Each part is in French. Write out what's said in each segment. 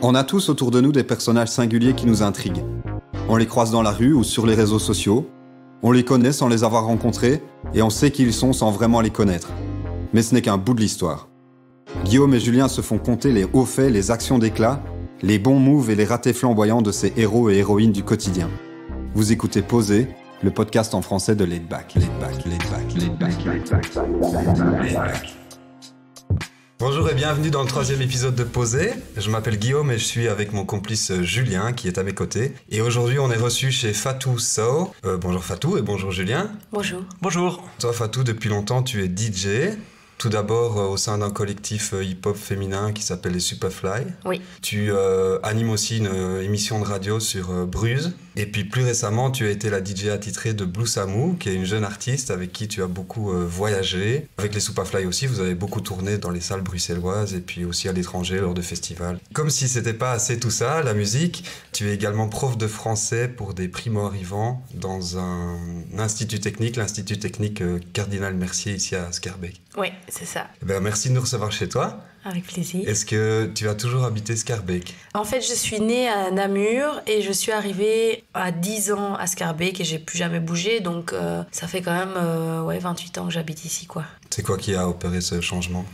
On a tous autour de nous des personnages singuliers qui nous intriguent. On les croise dans la rue ou sur les réseaux sociaux, on les connaît sans les avoir rencontrés et on sait qui ils sont sans vraiment les connaître. Mais ce n'est qu'un bout de l'histoire. Guillaume et Julien se font compter les hauts faits, les actions d'éclat, les bons moves et les ratés flamboyants de ces héros et héroïnes du quotidien. Vous écoutez Posé, le podcast en français de Laid Back. Bonjour et bienvenue dans le 3e épisode de Posé. Je m'appelle Guillaume et je suis avec mon complice Julien qui est à mes côtés. Et aujourd'hui on est reçu chez Fatou Sow. Bonjour Fatou et bonjour Julien. Bonjour. Bonjour. Toi Fatou, depuis longtemps tu es DJ. Tout d'abord au sein d'un collectif hip-hop féminin qui s'appelle les Superfly. Oui. Tu animes aussi une émission de radio sur Bruges. Et puis plus récemment, tu as été la DJ attitrée de Blue Samu, qui est une jeune artiste avec qui tu as beaucoup voyagé. Avec les Superfly aussi, vous avez beaucoup tourné dans les salles bruxelloises et puis aussi à l'étranger lors de festivals. Comme si c'était pas assez tout ça, la musique, tu es également prof de français pour des primo-arrivants dans un institut technique, l'Institut technique Cardinal Mercier ici à Schaerbeek. Oui, c'est ça. Merci de nous recevoir chez toi. Avec plaisir. Est-ce que tu as toujours habité Schaerbeek ? En fait, je suis née à Namur et je suis arrivée à 10 ans à Schaerbeek et j'ai plus jamais bougé. Donc, ça fait quand même 28 ans que j'habite ici, quoi. C'est quoi qui a opéré ce changement ?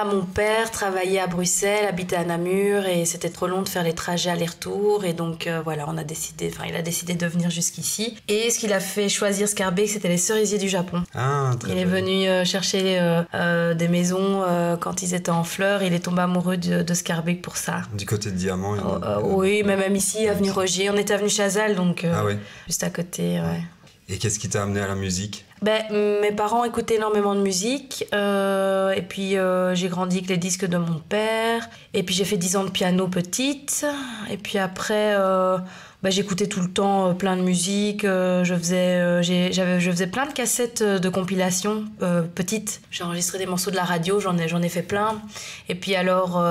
Mon père travaillait à Bruxelles, habitait à Namur et c'était trop long de faire les trajets aller-retour et donc il a décidé de venir jusqu'ici. Et ce qu'il a fait choisir Schaerbeek, c'était les cerisiers du Japon. Très il est venu chercher des maisons quand ils étaient en fleurs. Il est tombé amoureux de Schaerbeek pour ça. Du côté de Diamant. Oui, même ici, avenue Rogier. On était avenue Chazal, donc oui. juste à côté. Ouais. Et qu'est-ce qui t'a amené à la musique ? Mes parents écoutaient énormément de musique et puis j'ai grandi avec les disques de mon père et puis j'ai fait 10 ans de piano petite et puis après j'écoutais tout le temps plein de musique, je faisais plein de cassettes de compilation petites. J'ai enregistré des morceaux de la radio, j'en ai fait plein. Et puis alors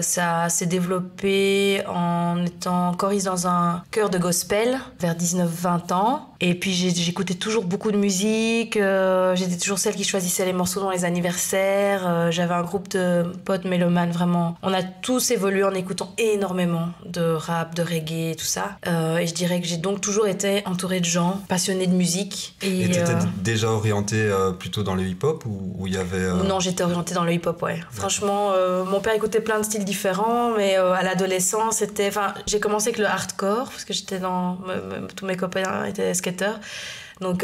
ça s'est développé en étant choriste dans un chœur de gospel vers 19-20 ans. Et puis j'écoutais toujours beaucoup de musique, j'étais toujours celle qui choisissait les morceaux dans les anniversaires, j'avais un groupe de potes mélomanes vraiment. On a tous évolué en écoutant énormément de rap, de reggae, tout ça. Et je dirais que j'ai donc toujours été entourée de gens passionnés de musique. Et t'étais déjà orientée plutôt dans le hip-hop ou il y avait... Non, j'étais orientée dans le hip-hop, ouais. Franchement, mon père écoutait plein de styles différents, mais à l'adolescence, j'ai commencé avec le hardcore, parce que tous mes copains étaient skateurs. Donc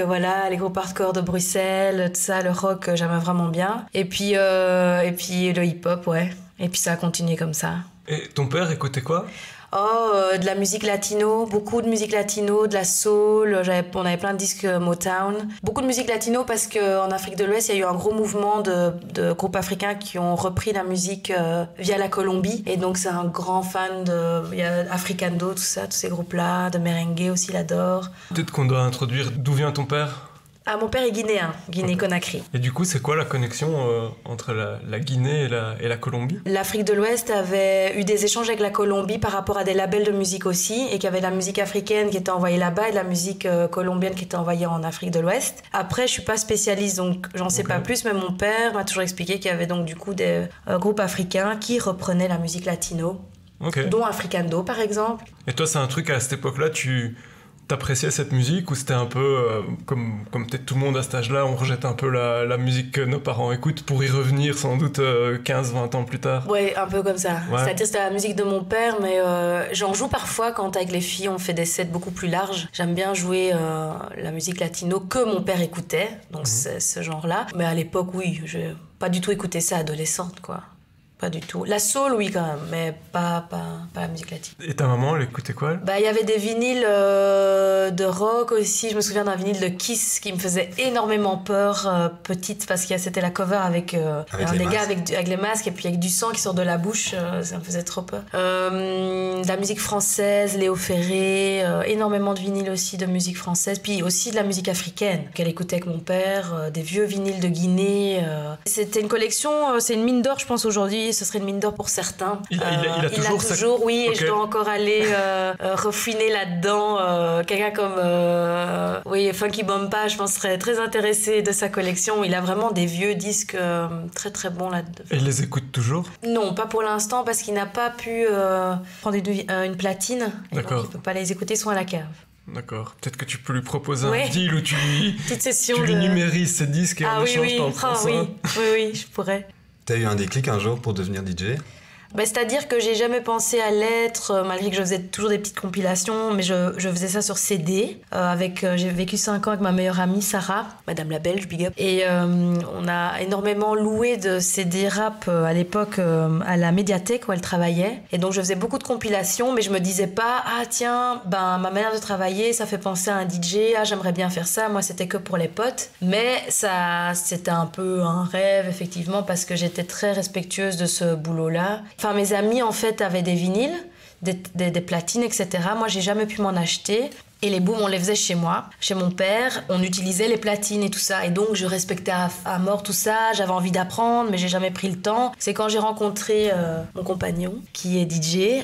les groupes hardcore de Bruxelles, tout ça, le rock, j'aimais vraiment bien. Et puis le hip-hop, ouais. Et puis ça a continué comme ça. Et ton père écoutait quoi ? De la musique latino, beaucoup de musique latino, de la soul, on avait plein de disques Motown. Beaucoup de musique latino parce qu'en Afrique de l'Ouest, il y a eu un gros mouvement de groupes africains qui ont repris la musique via la Colombie. Et donc c'est un grand fan il y a Africando, tout ça, tous ces groupes-là, de merengue aussi, il adore. Peut-être qu'on doit introduire d'où vient ton père ? Mon père est guinéen, Guinée-Conakry. Et du coup, c'est quoi la connexion entre la Guinée et la Colombie ? L'Afrique de l'Ouest avait eu des échanges avec la Colombie par rapport à des labels de musique aussi, et qu'il y avait de la musique africaine qui était envoyée là-bas et de la musique colombienne qui était envoyée en Afrique de l'Ouest. Après, je suis pas spécialiste, donc j'en sais pas plus, mais mon père m'a toujours expliqué qu'il y avait donc du coup des groupes africains qui reprenaient la musique latino, dont Africando par exemple. Et toi, c'est un truc à cette époque-là, t'appréciais cette musique ou c'était un peu comme peut-être tout le monde à cet âge-là, on rejette un peu la musique que nos parents écoutent pour y revenir sans doute 15-20 ans plus tard? Ouais, un peu comme ça. Ouais. C'est-à-dire c'était la musique de mon père, mais j'en joue parfois quand avec les filles on fait des sets beaucoup plus larges. J'aime bien jouer la musique latino que mon père écoutait, donc c'est ce genre-là. Mais à l'époque, oui, j'ai pas du tout écouté ça adolescente, quoi. Pas du tout. La soul, oui, quand même, mais pas la musique latine. Et ta maman, elle écoutait quoi ? Il y avait des vinyles de rock aussi. Je me souviens d'un vinyle de Kiss qui me faisait énormément peur, petite, parce que c'était la cover avec des gars avec les masques et puis avec du sang qui sort de la bouche. Ça me faisait trop peur. De la musique française, Léo Ferré, énormément de vinyles aussi de musique française, puis aussi de la musique africaine qu'elle écoutait avec mon père, des vieux vinyles de Guinée. C'était une collection, c'est une mine d'or, je pense, aujourd'hui. aujourd'hui, ce serait une mine d'or pour certains. Il a toujours, oui, okay. Et je dois encore aller refouiner là-dedans. Quelqu'un comme Funky Bompa, je pense, serait très intéressé de sa collection. Il a vraiment des vieux disques très très bons là-dedans. Et il les écoute toujours? Non, pas pour l'instant, parce qu'il n'a pas pu prendre une platine. D'accord. Donc il ne peut pas les écouter, ils sont à la cave. D'accord. Peut-être que tu peux lui proposer un deal où tu lui de... numérises ses disques et en échange t'en prends ça. Oui, je pourrais. T'as eu un déclic un jour pour devenir DJ? C'est-à-dire que j'ai jamais pensé à l'être, malgré que je faisais toujours des petites compilations, mais je faisais ça sur CD. J'ai vécu 5 ans avec ma meilleure amie Sarah, Madame la Belge, big up. Et on a énormément loué de CD rap à l'époque à la médiathèque où elle travaillait. Et donc je faisais beaucoup de compilations, mais je me disais pas, ma manière de travailler, ça fait penser à un DJ, j'aimerais bien faire ça. Moi, c'était que pour les potes. Mais ça, c'était un peu un rêve, effectivement, parce que j'étais très respectueuse de ce boulot-là. Enfin, mes amis, en fait, avaient des vinyles, des platines, etc. Moi, j'ai jamais pu m'en acheter. Et les booms, on les faisait chez moi, chez mon père. On utilisait les platines et tout ça. Et donc, je respectais à mort tout ça. J'avais envie d'apprendre, mais j'ai jamais pris le temps. C'est quand j'ai rencontré mon compagnon, qui est DJ,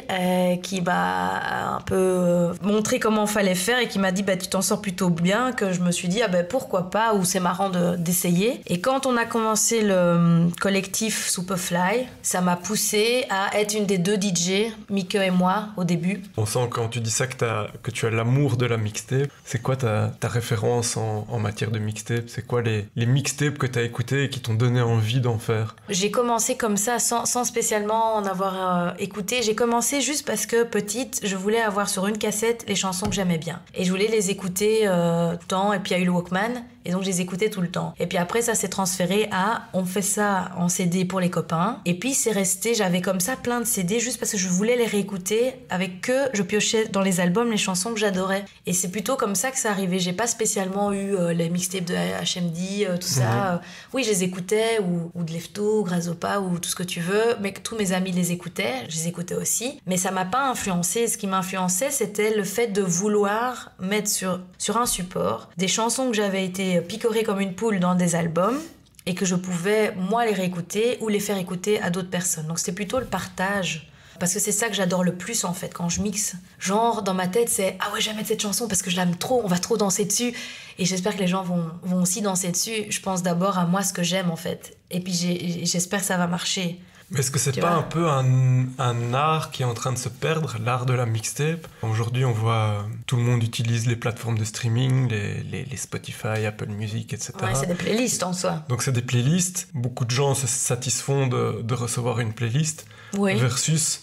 qui m'a un peu montré comment il fallait faire et qui m'a dit tu t'en sors plutôt bien, que je me suis dit pourquoi pas, ou c'est marrant d'essayer. Et quand on a commencé le collectif Superfly, ça m'a poussée à être une des 2 DJ, Mike et moi, au début. On sent quand tu dis ça que tu as l'amour de la mixtape. C'est quoi ta référence en matière de mixtape? C'est quoi les mixtapes que tu as écoutés et qui t'ont donné envie d'en faire? J'ai commencé comme ça, sans spécialement en avoir écouté. J'ai commencé juste parce que petite, je voulais avoir sur une cassette les chansons que j'aimais bien. Et je voulais les écouter tout le temps. Et puis il y a eu le Walkman. Et donc, je les écoutais tout le temps. Et puis après, ça s'est transféré à on fait ça en CD pour les copains. Et puis, c'est resté, j'avais comme ça plein de CD juste parce que je voulais les réécouter avec que je piochais dans les albums les chansons que j'adorais. Et c'est plutôt comme ça que ça arrivait. J'ai pas spécialement eu les mixtapes de HMD, tout ça. Oui, je les écoutais, ou de Lefto, Grazopa, ou tout ce que tu veux. Mais tous mes amis les écoutaient, je les écoutais aussi. Mais ça m'a pas influencé. Ce qui m'influençait, c'était le fait de vouloir mettre sur un support des chansons que j'avais été picorée comme une poule dans des albums et que je pouvais moi les réécouter ou les faire écouter à d'autres personnes. Donc c'était plutôt le partage, parce que c'est ça que j'adore le plus en fait quand je mixe. Genre dans ma tête c'est je vais mettre cette chanson parce que je l'aime trop, on va trop danser dessus, et j'espère que les gens vont aussi danser dessus. Je pense d'abord à moi, ce que j'aime en fait, et puis j'espère que ça va marcher. Mais est-ce que c'est pas un peu un art qui est en train de se perdre, l'art de la mixtape? Aujourd'hui, on voit tout le monde utilise les plateformes de streaming, les Spotify, Apple Music, etc. Ouais, c'est des playlists en soi. Donc c'est des playlists. Beaucoup de gens se satisfont de recevoir une playlist versus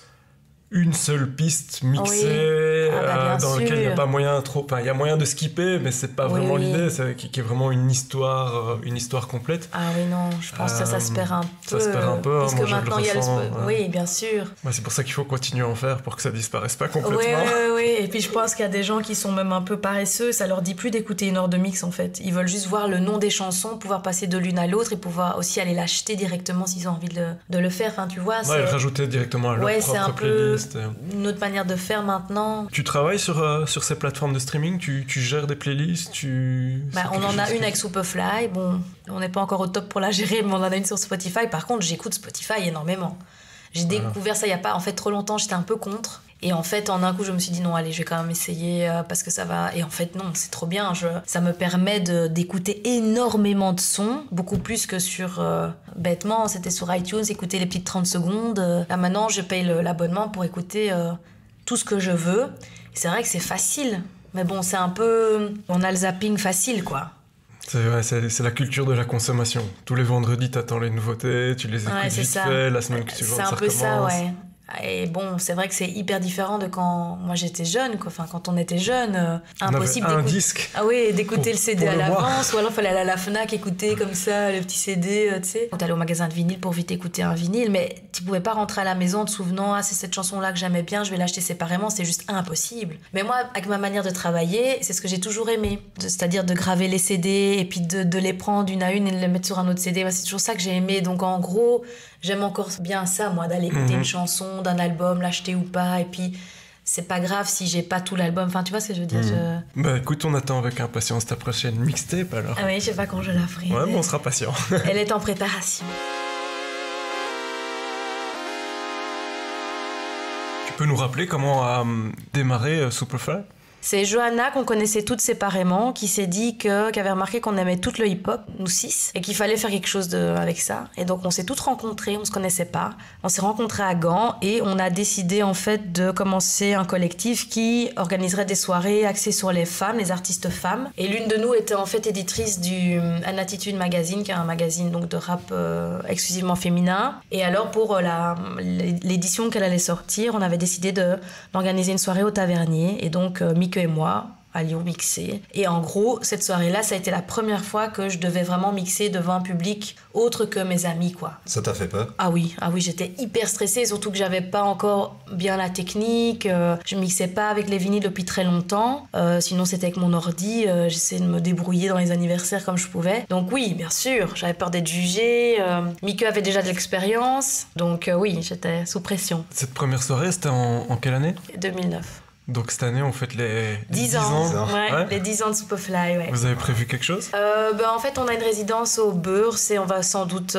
une seule piste mixée dans laquelle il n'y a pas moyen il y a moyen de skipper, mais c'est pas vraiment l'idée, qui est vraiment une histoire complète. Ah oui, non, je pense que ça se perd un peu. Ça se perd un peu, parce que maintenant il y a oui, bien sûr. Ouais, c'est pour ça qu'il faut continuer à en faire pour que ça disparaisse pas complètement. Oui. Et puis je pense qu'il y a des gens qui sont même un peu paresseux, ça leur dit plus d'écouter une heure de mix en fait. Ils veulent juste voir le nom des chansons, pouvoir passer de l'une à l'autre et pouvoir aussi aller l'acheter directement s'ils ont envie de le faire. Enfin, tu vois, et rajouter directement à leur propre playlist. Une autre manière de faire maintenant. Tu travailles sur ces plateformes de streaming, tu gères des playlists, on en a une avec Superfly. Bon, on n'est pas encore au top pour la gérer, mais on en a une sur Spotify. Par contre, j'écoute Spotify énormément. J'ai découvert ça il y a pas trop longtemps, j'étais un peu contre. Et en fait, en un coup, je me suis dit non, allez, je vais quand même essayer parce que ça va. Et en fait, non, c'est trop bien. Ça me permet d'écouter énormément de sons, beaucoup plus que sur... bêtement, c'était sur iTunes, écouter les petites 30 secondes. Là, maintenant, je paye l'abonnement pour écouter tout ce que je veux. Et c'est vrai que c'est facile. Mais bon, c'est un peu... On a le zapping facile, quoi. C'est la culture de la consommation. Tous les vendredis, t'attends les nouveautés, tu les écoutes vite fait, la semaine que tu vois, ça recommence. C'est un peu ça, ouais. Et bon, c'est vrai que c'est hyper différent de quand moi j'étais jeune, quoi. Enfin, quand on était jeune, impossible d'écouter un disque. Ah oui, d'écouter le CD à l'avance, ou alors il fallait aller à la Fnac écouter comme ça le petit CD, tu sais. On allait au magasin de vinyle pour vite écouter un vinyle, mais tu pouvais pas rentrer à la maison en te souvenant c'est cette chanson-là que j'aimais bien, je vais l'acheter séparément, c'est juste impossible. Mais moi, avec ma manière de travailler, c'est ce que j'ai toujours aimé, c'est-à-dire de graver les CD et puis de les prendre une à une et de les mettre sur un autre CD. C'est toujours ça que j'ai aimé. Donc en gros, j'aime encore bien ça, moi, d'aller écouter une chanson d'un album, l'acheter ou pas, et puis c'est pas grave si j'ai pas tout l'album. Enfin, tu vois ce que je veux dire. Bah écoute, on attend avec impatience ta prochaine mixtape alors. Ah oui, je sais pas quand je la ferai. Ouais, mais on sera patient. Elle est en préparation. peux nous rappeler comment a démarré Superfly ? C'est Johanna, qu'on connaissait toutes séparément, qui s'est dit qui avait remarqué qu'on aimait tout le hip-hop, nous 6, et qu'il fallait faire quelque chose avec ça. Et donc on s'est toutes rencontrées, on se connaissait pas. On s'est rencontrées à Gand et on a décidé en fait de commencer un collectif qui organiserait des soirées axées sur les femmes, les artistes femmes. Et l'une de nous était en fait éditrice du An Attitude Magazine, qui est un magazine donc de rap exclusivement féminin. Et alors pour l'édition qu'elle allait sortir, on avait décidé d'organiser une soirée au Tavernier. Et donc Mickey et moi allions mixer. Et en gros, cette soirée-là, ça a été la première fois que je devais vraiment mixer devant un public autre que mes amis, quoi. Ça t'a fait peur ? Ah oui, j'étais hyper stressée, surtout que j'avais pas encore bien la technique. Je mixais pas avec les vinyles depuis très longtemps. Sinon, c'était avec mon ordi. J'essayais de me débrouiller dans les anniversaires comme je pouvais. Donc oui, bien sûr, j'avais peur d'être jugée. Mickey avait déjà de l'expérience. Donc oui, j'étais sous pression. Cette première soirée, c'était en quelle année ? 2009. Donc cette année, on fête les 10 ans. Ouais, les 10 ans de Superfly, ouais. Vous avez prévu quelque chose ? En fait, on a une résidence au Beurs et on va sans doute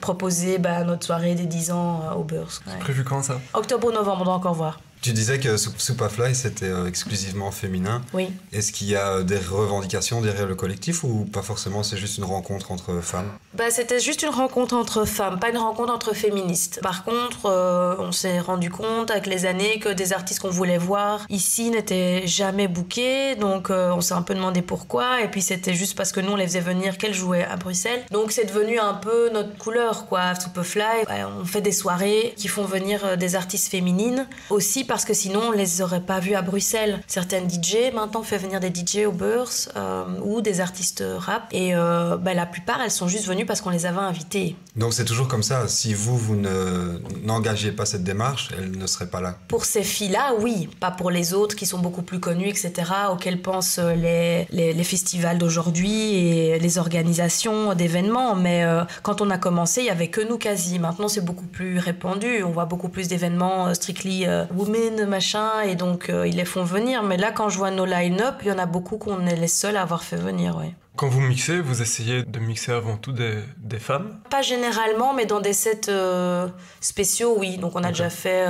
proposer notre soirée des 10 ans au Beurs. Ouais. C'est prévu quand ça ? Octobre ou novembre, on doit encore voir. Tu disais que Superfly, c'était exclusivement féminin. Oui. Est-ce qu'il y a des revendications derrière le collectif ou pas forcément, c'est juste une rencontre entre femmes ? C'était juste une rencontre entre femmes, pas une rencontre entre féministes. Par contre, on s'est rendu compte avec les années que des artistes qu'on voulait voir ici n'étaient jamais bookés. Donc on s'est un peu demandé pourquoi. Et puis c'était juste parce que nous, on les faisait venir qu'elles jouaient à Bruxelles. Donc c'est devenu un peu notre couleur, quoi. Superfly, on fait des soirées qui font venir des artistes féminines. Aussi parce que sinon on les aurait pas vus à Bruxelles. Certaines DJ maintenant fait venir des DJ au Beurs ou des artistes rap et la plupart elles sont juste venues parce qu'on les avait invitées. Donc c'est toujours comme ça, si vous n'engagiez pas cette démarche, elles ne seraient pas là. Pour ces filles-là, oui, pas pour les autres qui sont beaucoup plus connues, etc., auxquelles pensent les festivals d'aujourd'hui et les organisations d'événements, mais quand on a commencé, il y avait que nous quasi. Maintenant c'est beaucoup plus répandu, on voit beaucoup plus d'événements strictly women, machin, et donc ils les font venir. Mais là, quand je vois nos line-up, il y en a beaucoup qu'on est les seuls à avoir fait venir, ouais. Quand vous mixez, vous essayez de mixer avant tout des femmes ? Pas généralement, mais dans des sets spéciaux, oui. Donc on a déjà fait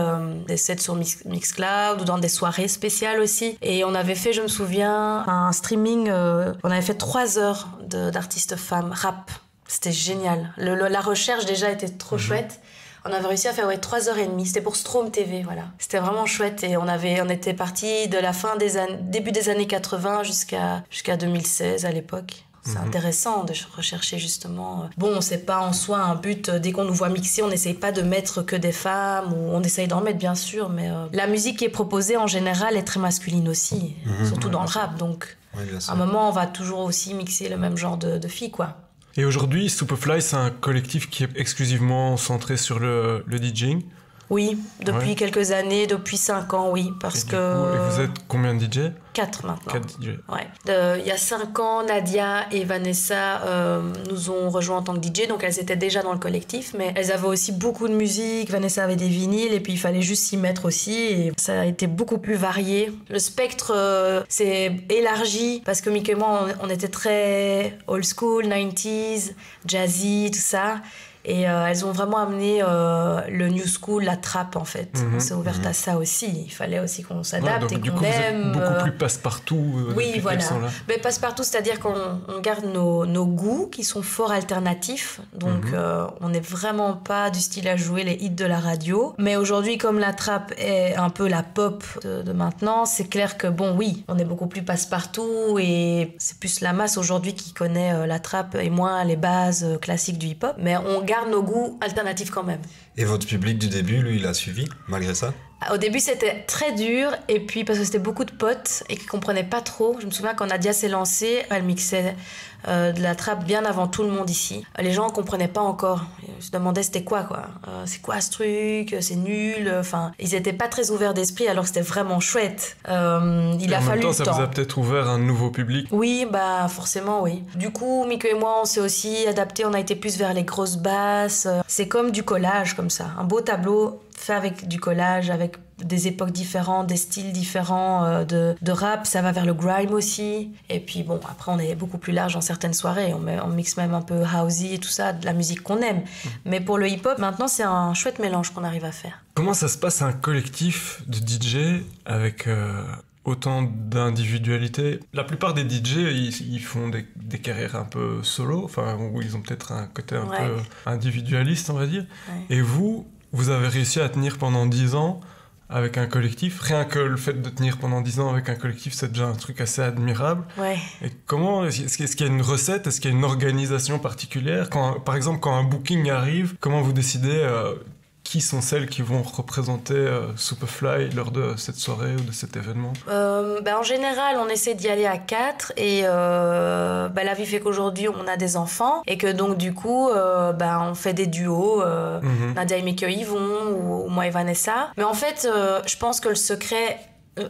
des sets sur Mixcloud ou dans des soirées spéciales aussi. Et on avait fait, je me souviens, un streaming, on avait fait 3 heures d'artistes femmes rap. C'était génial. La recherche déjà était trop chouette. On avait réussi à faire 3h30, c'était pour Strom TV, voilà. C'était vraiment chouette et on était partis de la fin début des années 80 jusqu'à 2016 à l'époque. C'est intéressant de rechercher justement. Bon, c'est pas en soi un but, dès qu'on nous voit mixer, on n'essaye pas de mettre que des femmes, ou on essaye d'en mettre bien sûr, mais la musique qui est proposée en général est très masculine aussi, surtout dans le rap, donc à un moment on va toujours aussi mixer le même genre de filles, quoi. Et aujourd'hui, Superfly, c'est un collectif qui est exclusivement centré sur le DJing ? Oui, depuis quelques années, depuis 5 ans, oui, parce et vous êtes combien de DJ ? 4 maintenant. 4 DJ. Ouais. Il y a 5 ans, Nadia et Vanessa nous ont rejoints en tant que DJ, donc elles étaient déjà dans le collectif, mais elles avaient aussi beaucoup de musique. Vanessa avait des vinyles et puis il fallait juste s'y mettre aussi, et ça a été beaucoup plus varié. Le spectre s'est élargi parce que Mickey et moi, on était très old school, 90s, jazzy, tout ça. Et elles ont vraiment amené le new school, la trap en fait. On s'est ouverte à ça aussi. Il fallait aussi qu'on s'adapte et qu'on aime. Vous êtes beaucoup plus passe-partout. Oui, voilà. Mais passe-partout, c'est-à-dire qu'on garde nos goûts qui sont fort alternatifs. Donc on n'est vraiment pas du style à jouer les hits de la radio. Mais aujourd'hui, comme la trap est un peu la pop de maintenant, c'est clair que bon, oui, on est beaucoup plus passe-partout et c'est plus la masse aujourd'hui qui connaît la trap et moins les bases classiques du hip-hop. Mais on garde nos goûts alternatifs quand même. Et votre public du début, lui, il a suivi, malgré ça ? Au début, c'était très dur, et puis parce que c'était beaucoup de potes et qui comprenaient pas trop. Je me souviens quand Nadia s'est lancée, elle mixait de la trap bien avant tout le monde ici. Les gens comprenaient pas encore. Ils se demandaient c'était quoi. C'est quoi ce truc ? C'est nul. Enfin, ils étaient pas très ouverts d'esprit, alors que c'était vraiment chouette. Il a fallu le temps. En même temps, ça vous a peut-être ouvert un nouveau public. Oui, forcément, oui. Du coup, Mickey et moi, on s'est aussi adaptés. On a été plus vers les grosses basses. C'est comme du collage, comme ça. Un beau tableau fait avec du collage, avec des époques différentes, des styles différents de rap. Ça va vers le grime aussi. Et puis bon, après on est beaucoup plus large dans certaines soirées. On mixe même un peu housey et tout ça, de la musique qu'on aime. Mais pour le hip-hop, maintenant c'est un chouette mélange qu'on arrive à faire. Comment ça se passe un collectif de DJ avec autant d'individualité? La plupart des DJ, ils font des carrières un peu solo, enfin, où ils ont peut-être un côté un peu individualiste, on va dire. Ouais. Et vous avez réussi à tenir pendant 10 ans avec un collectif. Rien que le fait de tenir pendant 10 ans avec un collectif, c'est déjà un truc assez admirable. Ouais. Et comment, est-ce qu'il y a une recette? Est-ce qu'il y a une organisation particulière? Par exemple, quand un booking arrive, comment vous décidez qui sont celles qui vont représenter Superfly lors de cette soirée ou de cet événement? En général, on essaie d'y aller à 4 et la vie fait qu'aujourd'hui, on a des enfants et que donc du coup, on fait des duos, Nadia et Mickey Yvon ou moi et Vanessa. Mais en fait, je pense que le secret...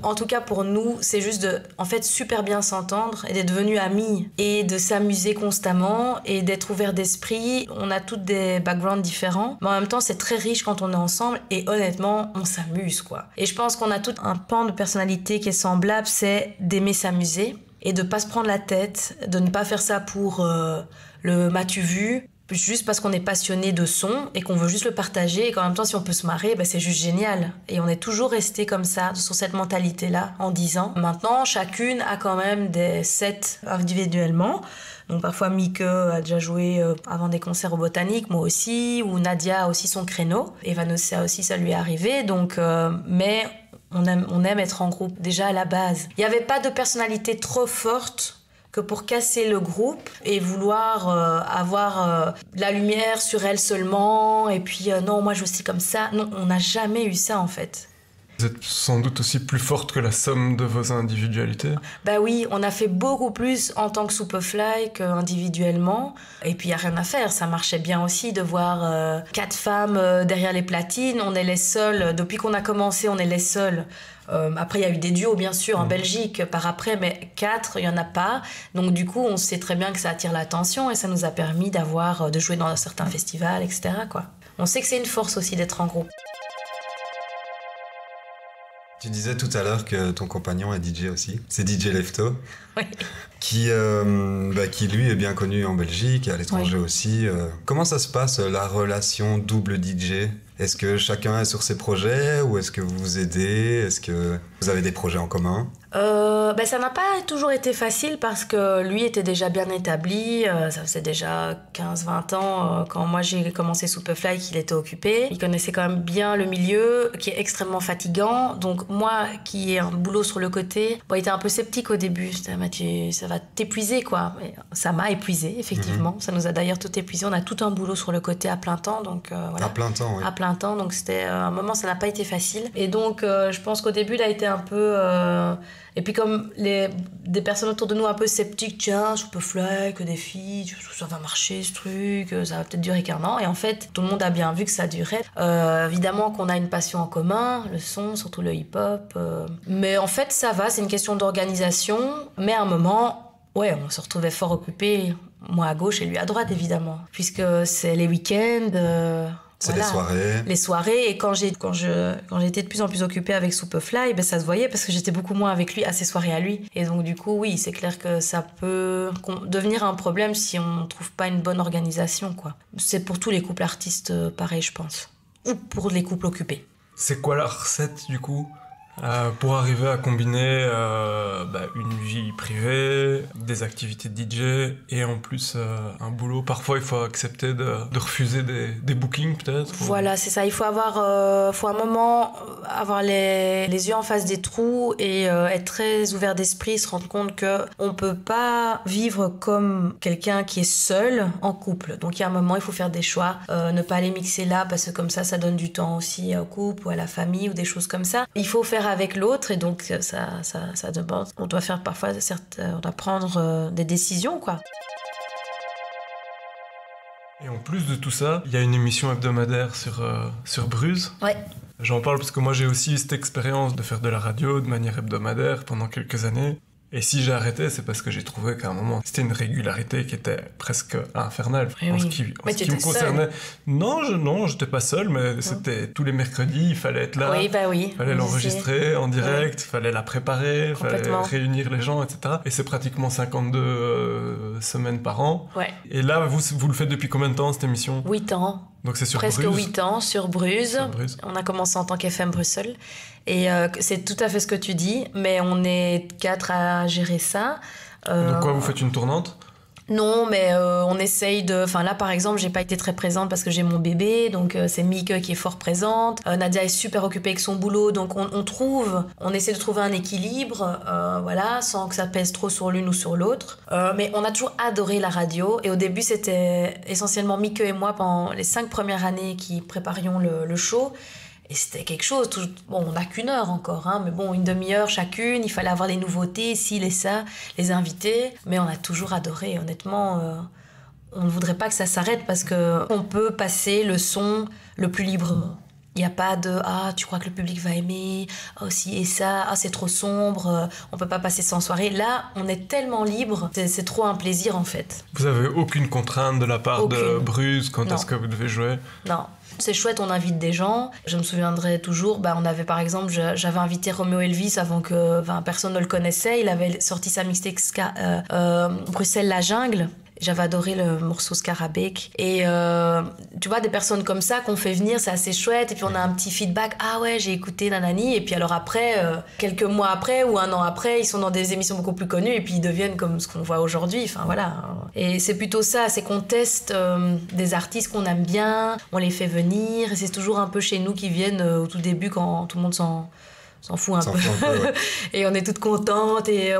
En tout cas pour nous, c'est juste de super bien s'entendre et d'être devenus amis et de s'amuser constamment et d'être ouvert d'esprit. On a toutes des backgrounds différents, mais en même temps c'est très riche quand on est ensemble et honnêtement on s'amuse quoi. Et je pense qu'on a tout un pan de personnalité qui est semblable, c'est d'aimer s'amuser et de pas se prendre la tête, de ne pas faire ça pour le m'as-tu vu, juste parce qu'on est passionné de son et qu'on veut juste le partager et qu'en même temps si on peut se marrer, c'est juste génial. Et on est toujours resté comme ça, sur cette mentalité-là, en 10 ans. Maintenant, chacune a quand même des sets individuellement. Donc parfois Mike a déjà joué avant des concerts au Botanique, moi aussi, ou Nadia a aussi son créneau. Et Vanessa aussi, ça lui est arrivé. Donc, mais on aime être en groupe, déjà à la base. Il n'y avait pas de personnalité trop forte que pour casser le groupe et vouloir avoir la lumière sur elle seulement et puis non, moi je suis comme ça. Non, on n'a jamais eu ça en fait. Vous êtes sans doute aussi plus forte que la somme de vos individualités. Bah oui, on a fait beaucoup plus en tant que Superfly qu'individuellement. Et puis il n'y a rien à faire, ça marchait bien aussi de voir 4 femmes derrière les platines. On est les seuls, depuis qu'on a commencé, on est les seuls. Après, il y a eu des duos, bien sûr, en Belgique, par après, mais 4, il n'y en a pas. Donc, du coup, on sait très bien que ça attire l'attention et ça nous a permis de jouer dans certains festivals, etc., quoi. On sait que c'est une force aussi d'être en groupe. Tu disais tout à l'heure que ton compagnon est DJ aussi. C'est DJ Lefto. Oui. Qui lui est bien connu en Belgique et à l'étranger aussi. Comment ça se passe, la relation double DJ? Est-ce que chacun est sur ses projets ou est-ce que vous vous aidez? Est-ce que vous avez des projets en commun? Ça n'a pas toujours été facile parce que lui était déjà bien établi. Ça faisait déjà 15-20 ans quand moi j'ai commencé Superfly qu'il était occupé. Il connaissait quand même bien le milieu qui est extrêmement fatigant. Donc moi qui ai un boulot sur le côté, il était un peu sceptique au début. Mathieu, ça va t'épuiser quoi. Mais ça m'a épuisé effectivement. Ça nous a d'ailleurs tout épuisé. On a tout un boulot sur le côté à plein temps. Donc, voilà. À plein temps, oui. À plein temps. Donc c'était un moment, ça n'a pas été facile. Et donc je pense qu'au début il a été un peu... Et puis comme des personnes autour de nous un peu sceptiques, tiens, Superfly, que des filles, ça va marcher ce truc, ça va peut-être durer qu'un an. Et en fait, tout le monde a bien vu que ça durait. Évidemment qu'on a une passion en commun, le son, surtout le hip-hop. Mais en fait, ça va, c'est une question d'organisation. Mais à un moment, on se retrouvait fort occupés, moi à gauche et lui à droite, évidemment. Puisque c'est les week-ends... C'est les soirées. Et quand j'étais de plus en plus occupée avec Superfly, ça se voyait parce que j'étais beaucoup moins avec lui à ces soirées à lui. Et donc du coup, oui, c'est clair que ça peut devenir un problème si on ne trouve pas une bonne organisation, quoi. C'est pour tous les couples artistes pareil, je pense. Ou pour les couples occupés. C'est quoi la recette, du coup pour arriver à combiner une vie privée, des activités de DJ et en plus un boulot? Parfois il faut accepter de refuser des bookings peut-être. Voilà, c'est ça, il faut avoir un moment avoir les yeux en face des trous et être très ouvert d'esprit, se rendre compte qu'on peut pas vivre comme quelqu'un qui est seul en couple. Donc il y a un moment, il faut faire des choix, ne pas aller mixer là parce que comme ça donne du temps aussi au couple ou à la famille ou des choses comme ça. Il faut faire avec l'autre et donc ça demande, on doit faire parfois on doit prendre des décisions quoi. Et en plus de tout ça, il y a une émission hebdomadaire sur Bruce. Ouais. J'en parle parce que moi j'ai aussi eu cette expérience de faire de la radio de manière hebdomadaire pendant quelques années. Et si j'ai arrêté, c'est parce que j'ai trouvé qu'à un moment, c'était une régularité qui était presque infernale. Oui, en ce oui. qui, Mais en ce tu qui me étais concernait. Non, j'étais pas seul, mais c'était tous les mercredis, il fallait être là. Oui, bah oui. Il fallait l'enregistrer en direct, il fallait la préparer, il fallait Complètement. réunir les gens, etc. Et c'est pratiquement 52 semaines par an. Ouais. Et là, vous le faites depuis combien de temps, cette émission? 8 ans. Donc c'est sur Presque Bruges. 8 ans sur Bruges. Sur Bruges. On a commencé en tant qu'FM Bruxelles. Et c'est tout à fait ce que tu dis, mais on est 4 à gérer ça. Donc quoi, vous faites une tournante? Non, mais on essaye de... Enfin là, par exemple, j'ai pas été très présente parce que j'ai mon bébé, donc c'est Mieke qui est fort présente. Nadia est super occupée avec son boulot, donc on essaie de trouver un équilibre, voilà, sans que ça pèse trop sur l'une ou sur l'autre. Mais on a toujours adoré la radio, et au début, c'était essentiellement Mieke et moi pendant les 5 premières années qui préparions le show. Et c'était quelque chose, bon, on n'a qu'une heure encore, hein, mais bon, une demi-heure chacune, il fallait avoir les nouveautés, ci, les ça, les invités. Mais on a toujours adoré, honnêtement. On ne voudrait pas que ça s'arrête parce qu'on peut passer le son le plus librement. Il n'y a pas de « Ah, tu crois que le public va aimer ? Ah, si et ça, ah, c'est trop sombre, on ne peut pas passer ça en soirée. » Là, on est tellement libre, c'est trop un plaisir en fait. Vous avez aucune contrainte de la part de Bruges quand est-ce que vous devez jouer? Non. C'est chouette, on invite des gens. Je me souviendrai toujours, on avait par exemple, j'avais invité Romeo Elvis avant que personne ne le connaissait. Il avait sorti sa mixtape Bruxelles la jungle. J'avais adoré le morceau Scarabée. Et tu vois, des personnes comme ça qu'on fait venir, c'est assez chouette. Et puis on a un petit feedback. Ah ouais, j'ai écouté nanani. Et puis alors après, quelques mois après ou un an après, ils sont dans des émissions beaucoup plus connues. Et puis ils deviennent comme ce qu'on voit aujourd'hui. Enfin voilà. Et c'est plutôt ça, c'est qu'on teste des artistes qu'on aime bien. On les fait venir. Et c'est toujours un peu chez nous qu'ils viennent au tout début quand tout le monde s'en fout un peu, ouais. Et on est toutes contentes et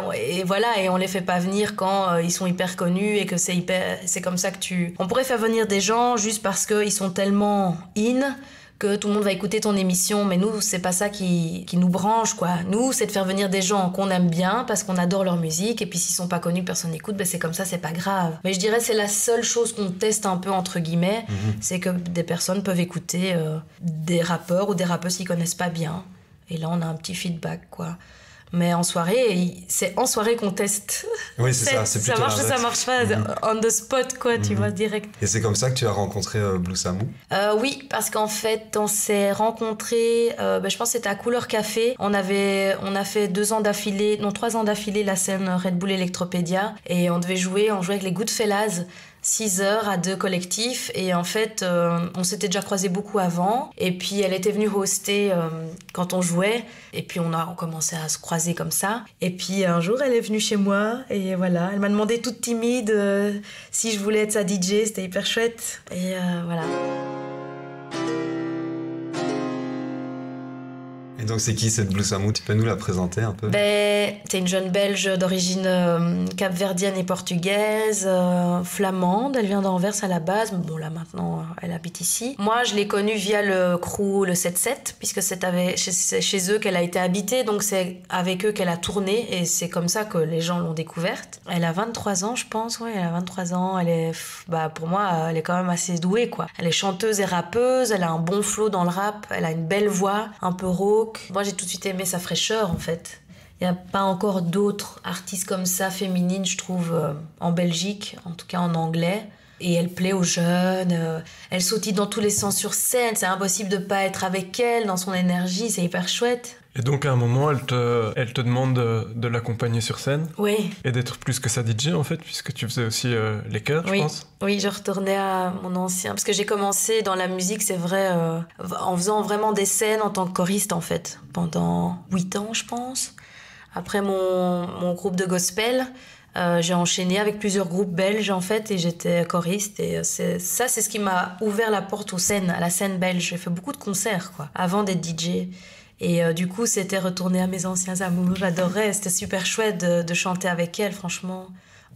voilà, et on les fait pas venir quand ils sont hyper connus et que c'est comme ça que on pourrait faire venir des gens juste parce qu'ils sont tellement in que tout le monde va écouter ton émission, mais nous c'est pas ça qui nous branche, quoi. Nous c'est de faire venir des gens qu'on aime bien parce qu'on adore leur musique, et puis s'ils sont pas connus, personne n'écoute, c'est comme ça, c'est pas grave. Mais je dirais c'est la seule chose qu'on teste un peu entre guillemets, c'est que des personnes peuvent écouter des rappeurs ou des rappeuses qu'ils connaissent pas bien. Et là, on a un petit feedback, quoi. Mais en soirée, c'est en soirée qu'on teste. Oui, c'est ça. C'est plutôt ça marche pas on the spot, quoi, tu vois, direct. Et c'est comme ça que tu as rencontré Blue Samou? Oui, parce qu'en fait, on s'est rencontrés, je pense que c'était à Couleur Café. On a fait 3 ans d'affilée la scène Red Bull Electropédia. Et on jouait avec les Goodfellas. 6 heures à 2 collectifs, et en fait on s'était déjà croisés beaucoup avant, et puis elle était venue hoster quand on jouait, et puis on a commencé à se croiser comme ça, et puis un jour elle est venue chez moi et voilà, elle m'a demandé toute timide si je voulais être sa DJ, c'était hyper chouette, et voilà. Et donc c'est qui cette Blue Samou? Tu peux nous la présenter un peu? C'est une jeune Belge d'origine capverdienne et portugaise, flamande. Elle vient d'Anvers à la base, mais bon là maintenant elle habite ici. Moi je l'ai connue via le crew le 7-7, puisque c'est chez eux qu'elle a été habitée, donc c'est avec eux qu'elle a tourné, et c'est comme ça que les gens l'ont découverte. Elle a 23 ans je pense, ouais, elle a 23 ans, elle est, pour moi elle est quand même assez douée, quoi. Elle est chanteuse et rappeuse, elle a un bon flow dans le rap, elle a une belle voix, un peu rauque. Moi, j'ai tout de suite aimé sa fraîcheur, en fait. Il n'y a pas encore d'autres artistes comme ça, féminines, je trouve, en Belgique, en tout cas en anglais. Et elle plaît aux jeunes, elle sautille dans tous les sens sur scène, c'est impossible de ne pas être avec elle, dans son énergie, c'est hyper chouette. Et donc à un moment, elle te demande de l'accompagner sur scène. Oui. Et d'être plus que sa DJ en fait, puisque tu faisais aussi les chœurs, je pense. Oui, je retournais à mon ancien... Parce que j'ai commencé dans la musique, c'est vrai, en faisant vraiment des scènes en tant que choriste en fait, pendant 8 ans je pense. Après mon groupe de gospel, j'ai enchaîné avec plusieurs groupes belges en fait, et j'étais choriste, et c'est ce qui m'a ouvert la porte aux scènes, à la scène belge. J'ai fait beaucoup de concerts, quoi, avant d'être DJ. Et du coup, c'était retourner à mes anciens amours. J'adorais, c'était super chouette de chanter avec elle, franchement.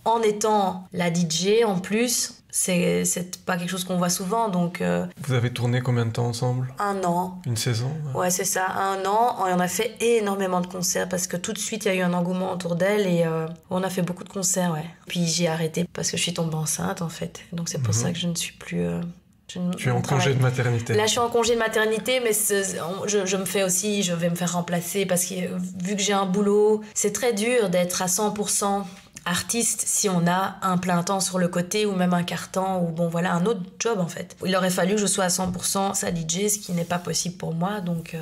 En étant la DJ, en plus, c'est pas quelque chose qu'on voit souvent, donc... Vous avez tourné combien de temps ensemble? 1 an. Une saison? Ouais, c'est ça, 1 an. Et on a fait énormément de concerts, parce que tout de suite, il y a eu un engouement autour d'elle, et on a fait beaucoup de concerts, ouais. Puis j'ai arrêté parce que je suis tombée enceinte, en fait. Donc c'est pour ça que je ne suis plus Tu es en congé de maternité. Là, je suis en congé de maternité, mais je vais me faire remplacer parce que vu que j'ai un boulot, c'est très dur d'être à 100% artiste si on a un plein temps sur le côté ou même un quart-temps ou un autre job en fait. Il aurait fallu que je sois à 100% sa DJ, ce qui n'est pas possible pour moi, donc...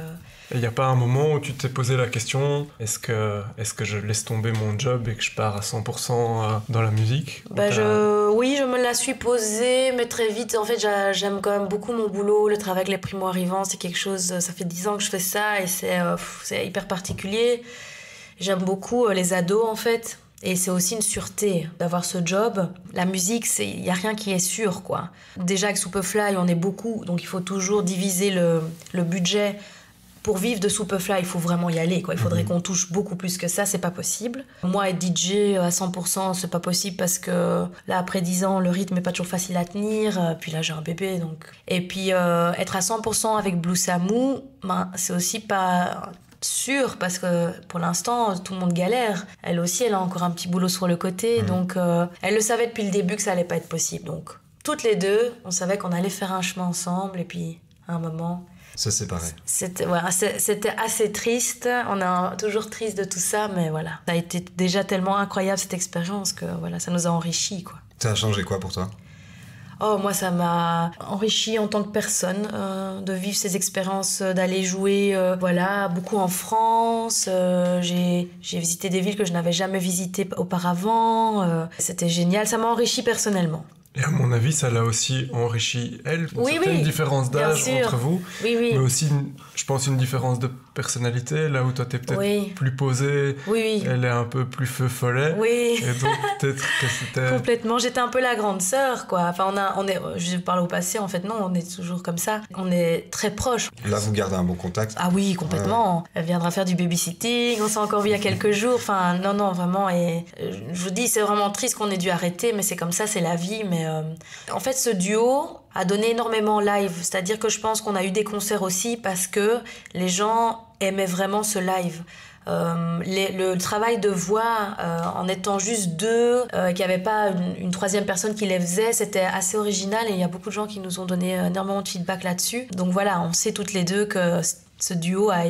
Et il n'y a pas un moment où tu t'es posé la question, est-ce que je laisse tomber mon job et que je pars à 100% dans la musique? Oui, je me la suis posée, mais très vite, en fait, j'aime quand même beaucoup mon boulot, le travail avec les primo-arrivants, c'est quelque chose, ça fait 10 ans que je fais ça et c'est hyper particulier. J'aime beaucoup les ados, en fait. Et c'est aussi une sûreté d'avoir ce job. La musique, il n'y a rien qui est sûr, quoi. Déjà, avec Superfly, on est beaucoup, donc il faut toujours diviser le budget. Pour vivre de Superfly, il faut vraiment y aller, quoi. Il faudrait qu'on touche beaucoup plus que ça, c'est pas possible. Moi, être DJ à 100%, c'est pas possible parce que là, après 10 ans, le rythme est pas toujours facile à tenir. Puis là, j'ai un bébé, donc... Et puis, être à 100% avec Blue Samu, c'est aussi pas... sûre parce que pour l'instant tout le monde galère. Elle aussi, elle a encore un petit boulot sur le côté, donc elle le savait depuis le début que ça allait pas être possible. Donc toutes les deux, on savait qu'on allait faire un chemin ensemble et puis à un moment se séparer. C'était assez triste. On est toujours triste de tout ça, mais voilà, ça a été déjà tellement incroyable cette expérience que voilà, ça nous a enrichis, quoi. Ça a changé quoi pour toi? Oh, moi, ça m'a enrichie en tant que personne, de vivre ces expériences, d'aller jouer, beaucoup en France. J'ai visité des villes que je n'avais jamais visitées auparavant. C'était génial, ça m'a enrichie personnellement. Et à mon avis, ça l'a aussi enrichi elle. Une différence d'âge entre vous, mais aussi, je pense, une différence de personnalité. Là où toi, t'es peut-être plus posée, elle est un peu plus feu follet. Oui. Et donc, peut-être que c'était... Complètement. J'étais un peu la grande sœur, quoi. Enfin, je parle au passé, en fait, non, on est toujours comme ça. On est très proches. Là, vous gardez un bon contact? Ah oui, complètement. Elle viendra faire du babysitting. On s'est encore vu il y a quelques jours. Enfin, non, vraiment. Et je vous dis, c'est vraiment triste qu'on ait dû arrêter, mais c'est comme ça, c'est la vie. Mais en fait, ce duo a donné énormément live. C'est-à-dire que je pense qu'on a eu des concerts aussi parce que les gens aimaient vraiment ce live. Le travail de voix, en étant juste deux, qu'il n'y avait pas une troisième personne qui les faisait, c'était assez original et il y a beaucoup de gens qui nous ont donné énormément de feedback là-dessus. Donc voilà, on sait toutes les deux que ce duo a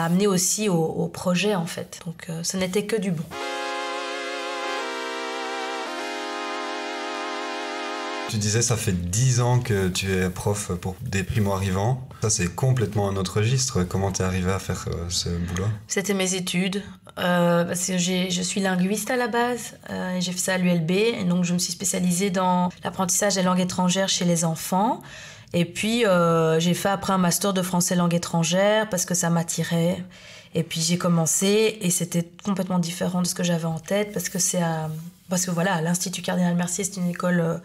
amené aussi au projet, en fait. Donc ce n'était que du bon. Tu disais, ça fait 10 ans que tu es prof pour des primo-arrivants. Ça, c'est complètement un autre registre. Comment t'es arrivé à faire ce boulot? C'était mes études. Parce que je suis linguiste à la base. J'ai fait ça à l'ULB. Et donc, je me suis spécialisée dans l'apprentissage des langues étrangères chez les enfants. Et puis, j'ai fait après un master de français langue étrangère parce que ça m'attirait. Et puis, j'ai commencé et c'était complètement différent de ce que j'avais en tête parce que voilà, l'Institut Cardinal Mercier, c'est une école...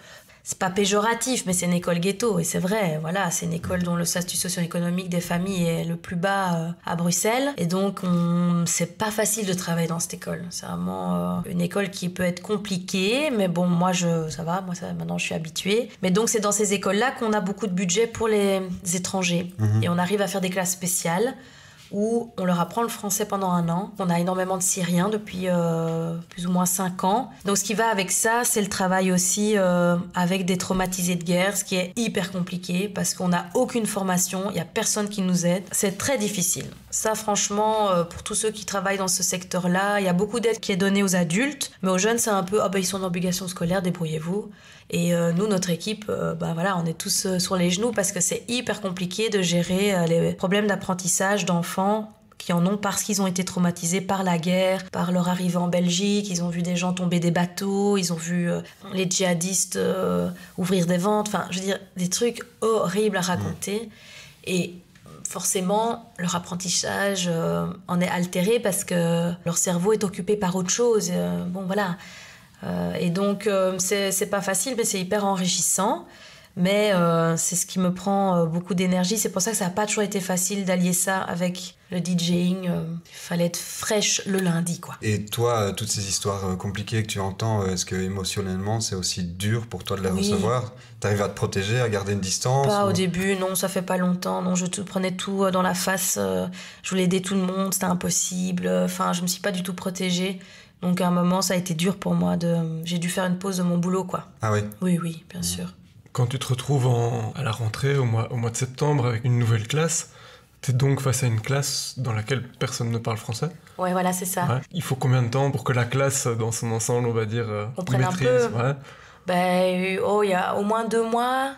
c'est pas péjoratif, mais c'est une école ghetto, et c'est vrai, voilà, c'est une école dont le statut socio-économique des familles est le plus bas à Bruxelles, et donc c'est pas facile de travailler dans cette école. C'est vraiment une école qui peut être compliquée, mais bon, ça va, maintenant je suis habituée. Mais donc c'est dans ces écoles-là qu'on a beaucoup de budget pour les étrangers, et on arrive à faire des classes spéciales, où on leur apprend le français pendant 1 an. On a énormément de Syriens depuis plus ou moins 5 ans. Donc ce qui va avec ça, c'est le travail aussi avec des traumatisés de guerre, ce qui est hyper compliqué parce qu'on n'a aucune formation, il n'y a personne qui nous aide. C'est très difficile. Ça, franchement, pour tous ceux qui travaillent dans ce secteur-là, il y a beaucoup d'aide qui est donnée aux adultes, mais aux jeunes, c'est un peu « ils sont en obligation scolaire, débrouillez-vous ». Et nous, notre équipe, on est tous sur les genoux parce que c'est hyper compliqué de gérer les problèmes d'apprentissage d'enfants qui en ont parce qu'ils ont été traumatisés par la guerre, par leur arrivée en Belgique, ils ont vu des gens tomber des bateaux, ils ont vu les djihadistes ouvrir des ventes, enfin, je veux dire, des trucs horribles à raconter. Et forcément, leur apprentissage en est altéré parce que leur cerveau est occupé par autre chose. Et donc, c'est pas facile, mais c'est hyper enrichissant. Mais c'est ce qui me prend beaucoup d'énergie. C'est pour ça que ça n'a pas toujours été facile d'allier ça avec le DJing. Il fallait être fraîche le lundi, quoi. Et toi, toutes ces histoires compliquées que tu entends, est-ce que émotionnellement, c'est aussi dur pour toi de les recevoir? T'arrives à te protéger, à garder une distance? Pas au début, non, ça fait pas longtemps. Non, je prenais tout dans la face. Je voulais aider tout le monde, c'était impossible. Enfin, je me suis pas du tout protégée. Donc à un moment, ça a été dur pour moi. J'ai dû faire une pause de mon boulot, quoi. Ah oui? Oui, bien sûr. Quand tu te retrouves à la rentrée, au mois de septembre, avec une nouvelle classe, t'es donc face à une classe dans laquelle personne ne parle français. Ouais, voilà, c'est ça. Ouais. Il faut combien de temps pour que la classe, dans son ensemble, on va dire, Comprenne un maîtrise peu. ouais. Il y a au moins 2 mois.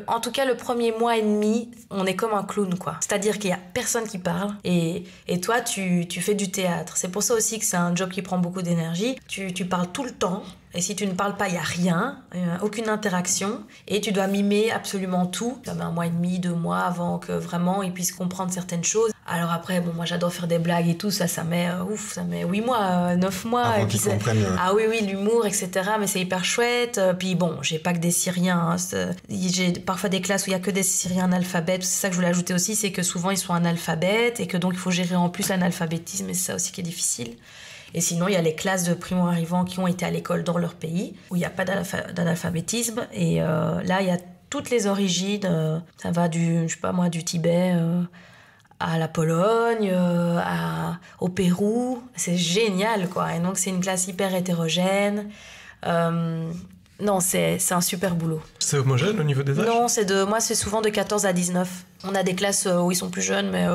En tout cas, le premier mois et demi, on est comme un clown, quoi. C'est-à-dire qu'il y a personne qui parle. Et toi, tu fais du théâtre. C'est pour ça aussi que c'est un job qui prend beaucoup d'énergie. Tu parles tout le temps. Et si tu ne parles pas, il n'y a rien, aucune interaction. Et tu dois mimer absolument tout. Ça met 1 mois et demi, 2 mois avant que vraiment ils puissent comprendre certaines choses. Alors après, moi j'adore faire des blagues et tout. Ça met 8 mois, 9 mois. Avant et puis qu'ils comprennent. Ah oui, l'humour, etc. Mais c'est hyper chouette. Puis bon, j'ai pas que des Syriens. J'ai parfois des classes où il y a que des Syriens analphabètes. C'est ça que je voulais ajouter aussi, c'est que souvent ils sont analphabètes et que donc il faut gérer en plus l'analphabétisme. Et c'est ça aussi qui est difficile. Et sinon, il y a les classes de primo-arrivants qui ont été à l'école dans leur pays, où il n'y a pas d'analphabétisme. Et là, il y a toutes les origines. Ça va du Tibet à la Pologne, au Pérou. C'est génial, quoi. Et donc, c'est une classe hyper hétérogène. Non, c'est un super boulot. C'est homogène au niveau des âges ? Non, moi, c'est souvent de 14 à 19. On a des classes où ils sont plus jeunes, mais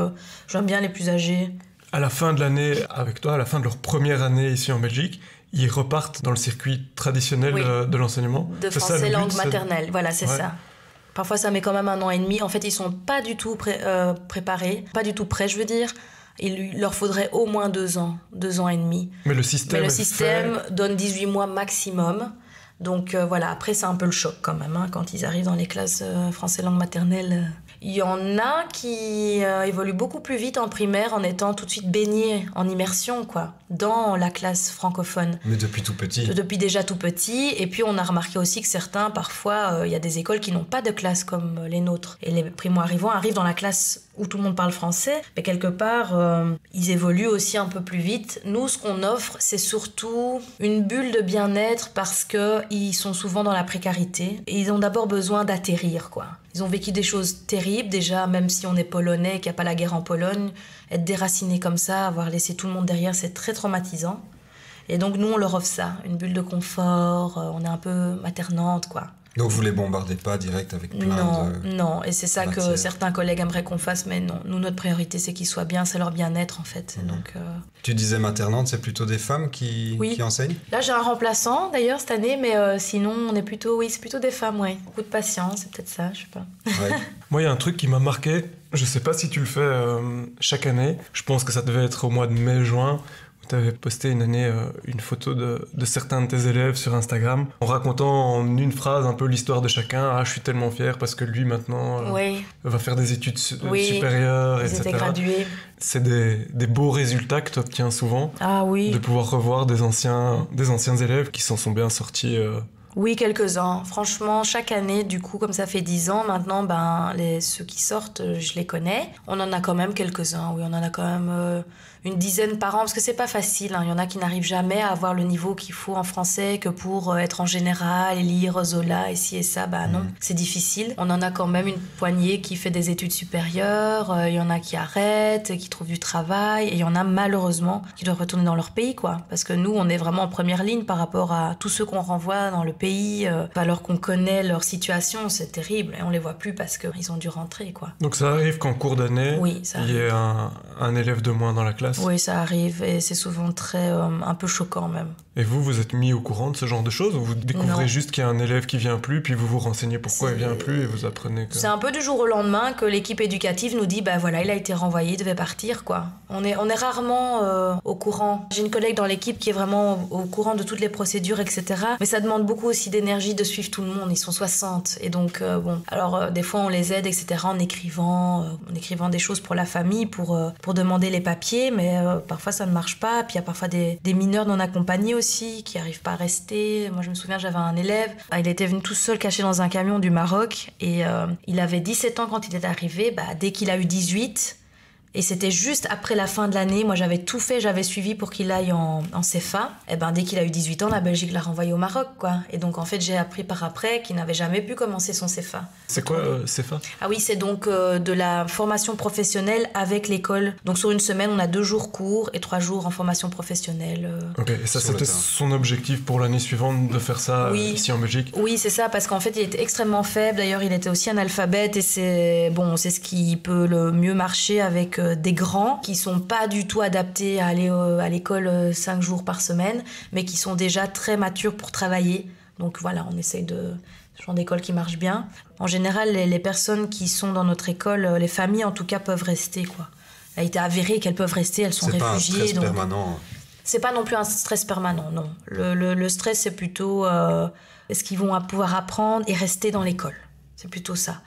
j'aime bien les plus âgés. À la fin de l'année, avec toi, à la fin de leur première année ici en Belgique, ils repartent dans le circuit traditionnel de l'enseignement. De français langue maternelle, voilà, c'est ça. Parfois, ça met quand même 1 an et demi. En fait, ils sont pas du tout préparés, pas du tout prêts, je veux dire. Il leur faudrait au moins 2 ans, 2 ans et demi. Mais le système donne 18 mois maximum. Donc voilà, après, c'est un peu le choc quand même, hein, quand ils arrivent dans les classes français langue maternelle. Il y en a qui évoluent beaucoup plus vite en primaire en étant tout de suite baignés en immersion, quoi, dans la classe francophone. Mais depuis tout petit. Depuis déjà tout petit. Et puis on a remarqué aussi que certains, parfois, il y a des écoles qui n'ont pas de classe comme les nôtres. Et les primo-arrivants arrivent dans la classe où tout le monde parle français, mais quelque part, ils évoluent aussi un peu plus vite. Nous, ce qu'on offre, c'est surtout une bulle de bien-être parce qu'ils sont souvent dans la précarité. Et ils ont d'abord besoin d'atterrir, quoi. Ils ont vécu des choses terribles, déjà, même si on est polonais et qu'il n'y a pas la guerre en Pologne. Être déraciné comme ça, avoir laissé tout le monde derrière, c'est très traumatisant. Et donc, nous, on leur offre ça, une bulle de confort, on est un peu maternante, quoi. Donc vous les bombardez pas direct avec plein Non, et c'est ça matière. Que certains collègues aimeraient qu'on fasse, mais non. Nous, notre priorité, c'est qu'ils soient bien, c'est leur bien-être, en fait. Donc, Tu disais maternante, c'est plutôt des femmes qui enseignent ? Là, j'ai un remplaçant, d'ailleurs, cette année, mais sinon, c'est plutôt des femmes, ouais. Beaucoup de patience, c'est peut-être ça, je sais pas. Ouais. Moi, il y a un truc qui m'a marqué, je sais pas si tu le fais chaque année, je pense que ça devait être au mois de mai-juin, où tu avais posté une année une photo de certains de tes élèves sur Instagram, en racontant en une phrase un peu l'histoire de chacun. Ah, je suis tellement fier parce que lui, maintenant, va faire des études supérieures, ils etc. étaient gradués. C'est des beaux résultats que tu obtiens souvent. Ah oui. De pouvoir revoir des anciens élèves qui s'en sont bien sortis. Oui, quelques-uns. Franchement, chaque année, du coup, comme ça fait 10 ans, maintenant, ceux qui sortent, je les connais. On en a quand même quelques-uns, oui, on en a quand même une dizaine par an, parce que c'est pas facile, hein. Il y en a qui n'arrivent jamais à avoir le niveau qu'il faut en français que pour être en général et lire Zola et ci et ça, non, c'est difficile. On en a quand même une poignée qui fait des études supérieures, il y en a qui arrêtent, qui trouvent du travail, et il y en a malheureusement qui doivent retourner dans leur pays, quoi. Parce que nous, on est vraiment en première ligne par rapport à tous ceux qu'on renvoie dans le pays, alors qu'on connaît leur situation, c'est terrible, et on les voit plus parce qu'ils ont dû rentrer, quoi. Donc ça arrive qu'en cours d'année, il y ait un élève de moins dans la classe. Oui, ça arrive, et c'est souvent un peu choquant même. Et vous êtes mis au courant de ce genre de choses, ou vous découvrez juste qu'il y a un élève qui vient plus, puis vous vous renseignez pourquoi il vient plus, et vous apprenez que... C'est un peu du jour au lendemain que l'équipe éducative nous dit, il a été renvoyé, il devait partir, quoi. On est rarement au courant. J'ai une collègue dans l'équipe qui est vraiment au courant de toutes les procédures, etc. Mais ça demande beaucoup aussi d'énergie de suivre tout le monde, ils sont 60, et donc alors des fois on les aide, etc. en écrivant des choses pour la famille, pour demander les papiers, mais parfois ça ne marche pas. Puis il y a parfois des mineurs non accompagnés aussi qui n'arrivent pas à rester. Moi je me souviens, j'avais un élève, il était venu tout seul caché dans un camion du Maroc, et il avait 17 ans quand il est arrivé. Dès qu'il a eu 18, Et c'était juste après la fin de l'année, moi j'avais tout fait, j'avais suivi pour qu'il aille en CFA. Et ben dès qu'il a eu 18 ans, la Belgique l'a renvoyé au Maroc, quoi. Et donc en fait j'ai appris par après qu'il n'avait jamais pu commencer son CFA. C'est quoi CFA ? Ah oui, c'est donc de la formation professionnelle avec l'école. Donc sur une semaine, on a 2 jours cours et 3 jours en formation professionnelle. Ok, et ça c'était son objectif pour l'année suivante de faire ça ici en Belgique ? Oui, c'est ça, parce qu'en fait il était extrêmement faible. D'ailleurs, il était aussi analphabète et c'est ce qui peut le mieux marcher avec des grands qui sont pas du tout adaptés à aller à l'école 5 jours par semaine, mais qui sont déjà très matures pour travailler. Donc voilà, on essaye de ce genre d'école qui marche bien. En général, les personnes qui sont dans notre école, les familles en tout cas, peuvent rester, quoi. Il a été avéré qu'elles peuvent rester, elles sont réfugiées. C'est pas un stress permanent. C'est pas non plus un stress permanent, non. Le stress, c'est plutôt est-ce qu'ils vont pouvoir apprendre et rester dans l'école. C'est plutôt ça.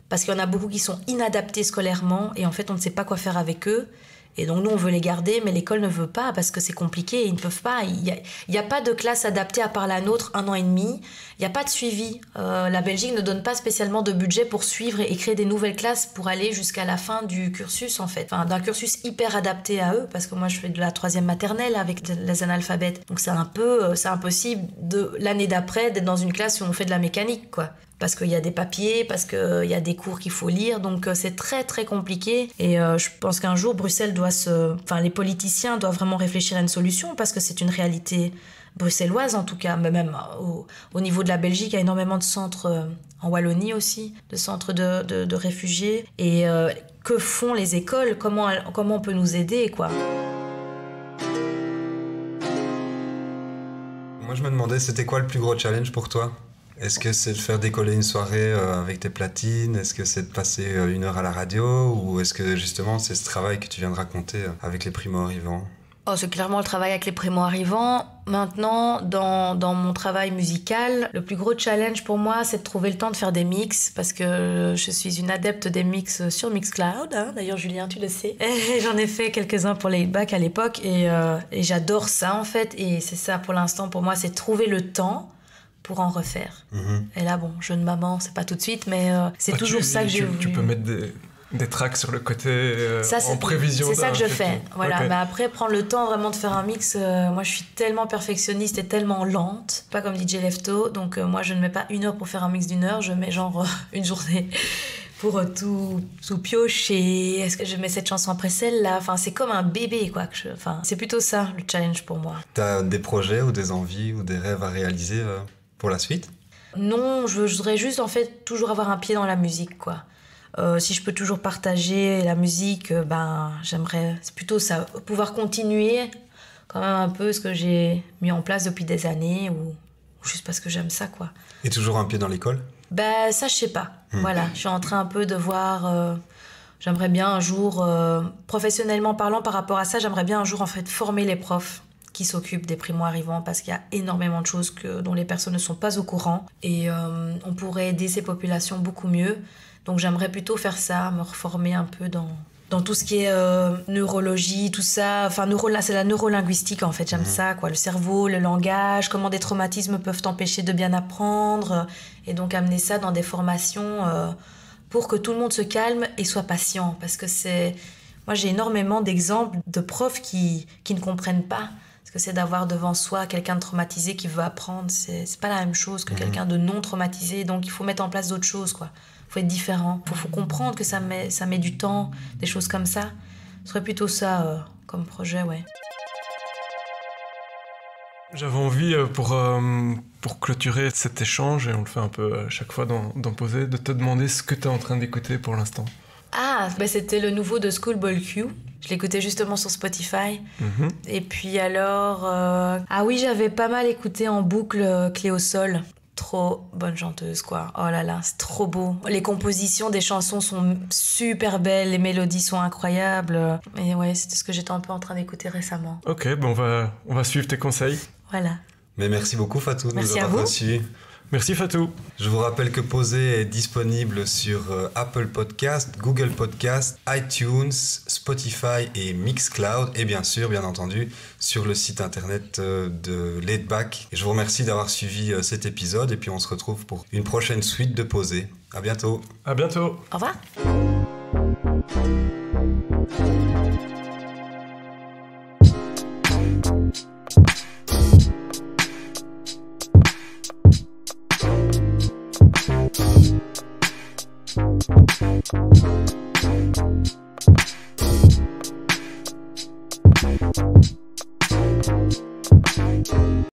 Parce qu'il y en a beaucoup qui sont inadaptés scolairement et en fait, on ne sait pas quoi faire avec eux. Et donc, nous, on veut les garder, mais l'école ne veut pas parce que c'est compliqué. Ils ne peuvent pas. Il n'y a pas de classe adaptée à part la nôtre, 1 an et demi. Il n'y a pas de suivi. La Belgique ne donne pas spécialement de budget pour suivre et créer des nouvelles classes pour aller jusqu'à la fin du cursus, en fait. Enfin, d'un cursus hyper adapté à eux, parce que moi, je fais de la 3e maternelle avec les analphabètes. Donc, c'est impossible l'année d'après d'être dans une classe où on fait de la mécanique, quoi. Parce qu'il y a des papiers, parce qu'il y a des cours qu'il faut lire, donc c'est très très compliqué. Et je pense qu'un jour, Bruxelles les politiciens doivent vraiment réfléchir à une solution, parce que c'est une réalité bruxelloise en tout cas, mais même au niveau de la Belgique, il y a énormément de centres, en Wallonie aussi, de centres de réfugiés. Et que font les écoles ? Comment on peut nous aider, quoi ? Moi, je me demandais, c'était quoi le plus gros challenge pour toi ? Est-ce que c'est de faire décoller une soirée avec tes platines ? Est-ce que c'est de passer 1 heure à la radio ? Ou est-ce que justement c'est ce travail que tu viens de raconter avec les primo-arrivants ? C'est clairement le travail avec les primo-arrivants. Maintenant, dans mon travail musical, le plus gros challenge pour moi, c'est de trouver le temps de faire des mix, parce que je suis une adepte des mix sur Mixcloud. Hein. D'ailleurs, Julien, tu le sais. J'en ai fait quelques-uns pour les bacs à l'époque, et j'adore ça en fait. Et c'est ça pour l'instant pour moi, c'est trouver le temps pour en refaire. Et là, jeune maman, c'est pas tout de suite, mais c'est toujours ça que j'ai voulu. Tu peux mettre des tracks sur le côté en prévision. C'est ça que je fais. Voilà. Okay. Mais après, prendre le temps vraiment de faire un mix, moi je suis tellement perfectionniste et tellement lente, pas comme DJ Lefto, donc moi je ne mets pas 1 heure pour faire un mix d'1 heure, je mets genre une journée pour tout piocher. Est-ce que je mets cette chanson après celle-là ? Enfin, c'est comme un bébé, quoi. C'est plutôt ça le challenge pour moi. T'as des projets ou des envies ou des rêves à réaliser pour la suite ? Non, je voudrais juste en fait toujours avoir un pied dans la musique, quoi. Si je peux toujours partager la musique, j'aimerais, c'est plutôt ça, pouvoir continuer quand même un peu ce que j'ai mis en place depuis des années, ou juste parce que j'aime ça, quoi. Et toujours un pied dans l'école ? Ça je sais pas. Voilà, je suis en train un peu de voir. J'aimerais bien un jour, professionnellement parlant par rapport à ça, j'aimerais bien un jour en fait former les profs qui s'occupent des primo-arrivants, parce qu'il y a énormément de choses dont les personnes ne sont pas au courant, et on pourrait aider ces populations beaucoup mieux. Donc j'aimerais plutôt faire ça, me reformer un peu dans tout ce qui est neurologie, tout ça. Enfin, c'est la neurolinguistique en fait, j'aime ça, quoi. Le cerveau, le langage, comment des traumatismes peuvent t'empêcher de bien apprendre. Et donc amener ça dans des formations pour que tout le monde se calme et soit patient. Parce que moi j'ai énormément d'exemples de profs qui ne comprennent pas. Que c'est d'avoir devant soi quelqu'un de traumatisé qui veut apprendre, c'est pas la même chose que quelqu'un de non traumatisé, donc il faut mettre en place d'autres choses, quoi. Faut être différent, faut comprendre que ça met du temps, des choses comme ça. Ce serait plutôt ça comme projet, ouais. J'avais envie, pour clôturer cet échange, et on le fait un peu à chaque fois dans Poser, de te demander ce que tu es en train d'écouter pour l'instant. C'était le nouveau de Schoolboy Q. Je l'écoutais justement sur Spotify. Et puis alors... j'avais pas mal écouté en boucle Clé au sol. Trop bonne chanteuse, quoi. Oh là là, c'est trop beau. Les compositions des chansons sont super belles, les mélodies sont incroyables. Et ouais, c'était ce que j'étais un peu en train d'écouter récemment. Ok, on va suivre tes conseils. Voilà. Mais merci beaucoup Fatou de nous avoir reçus. Merci Fatou. Je vous rappelle que Poser est disponible sur Apple Podcast, Google Podcast, iTunes, Spotify et Mixcloud, et bien sûr, bien entendu, sur le site internet de Laidback. Et je vous remercie d'avoir suivi cet épisode, et puis on se retrouve pour une prochaine suite de Poser. À bientôt. À bientôt. Au revoir.